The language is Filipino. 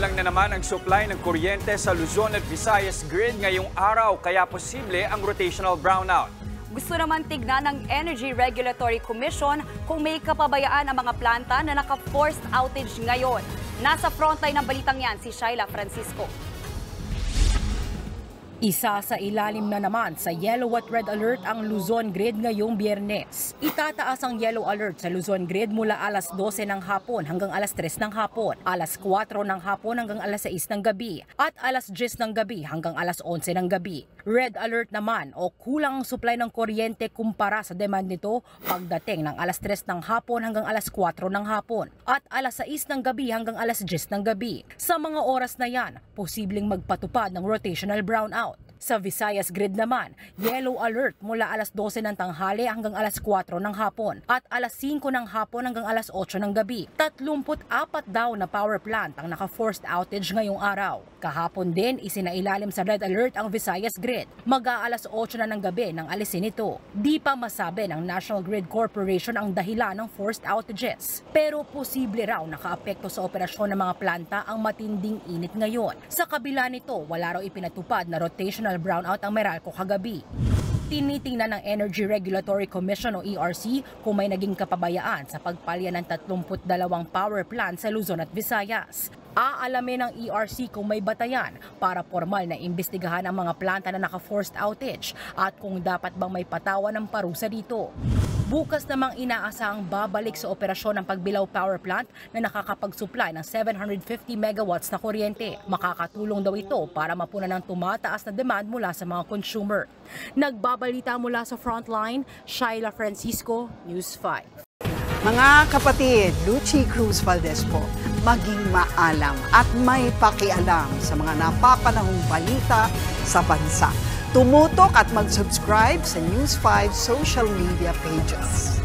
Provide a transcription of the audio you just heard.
Kulang na naman ang supply ng kuryente sa Luzon at Visayas grid ngayong araw kaya posible ang rotational brownout. Gusto naman tignan ng Energy Regulatory Commission kung may kapabayaan ang mga planta na naka-forced outage ngayon. Nasa frontline ng balitang yan si Shaila Francisco. Isa sa ilalim na naman sa yellow at red alert ang Luzon grid ngayong Biyernes. Itataas ang yellow alert sa Luzon grid mula alas 12 ng hapon hanggang alas 3 ng hapon, alas 4 ng hapon hanggang alas 6 ng gabi, at alas 10 ng gabi hanggang alas 11 ng gabi. Red alert naman o kulang ang supply ng kuryente kumpara sa demand nito pagdating ng alas 3 ng hapon hanggang alas 4 ng hapon at alas 6 ng gabi hanggang alas 10 ng gabi. Sa mga oras na yan, posibleng magpatupad ng rotational brownout. Sa Visayas grid naman, yellow alert mula alas 12 ng tanghali hanggang alas 4 ng hapon at alas 5 ng hapon hanggang alas 8 ng gabi. 34 daw na power plant ang naka-forced outage ngayong araw. Kahapon din isinailalim sa red alert ang Visayas grid. Mag-aalas 8 na ng gabi nang alisin ito. Di pa masabi ng National Grid Corporation ang dahilan ng forced outages. Pero posible raw nakaapekto sa operasyon ng mga planta ang matinding init ngayon. Sa kabila nito, wala raw ipinatupad na rotational brownout ang Meralco kagabi. Tinitingnan ng Energy Regulatory Commission o ERC kung may naging kapabayaan sa pagpalya ng 32 power plant sa Luzon at Visayas. Aalamin ng ERC kung may batayan para formal na imbestigahan ang mga planta na naka-forced outage at kung dapat bang may patawan ng parusa dito. Bukas namang inaasahang babalik sa operasyon ng Pagbilao Power Plant na nakakapag-supply ng 750 megawatts na kuryente. Makakatulong daw ito para mapunan ang tumataas na demand mula sa mga consumer. Nagbabalita mula sa Frontline, Shaila Francisco, News 5. Mga kapatid, Lucy Cruz Valdez po, maging maalam at may pakialam sa mga napapanahong balita sa bansa. Tumutok at mag-subscribe sa News 5 social media pages.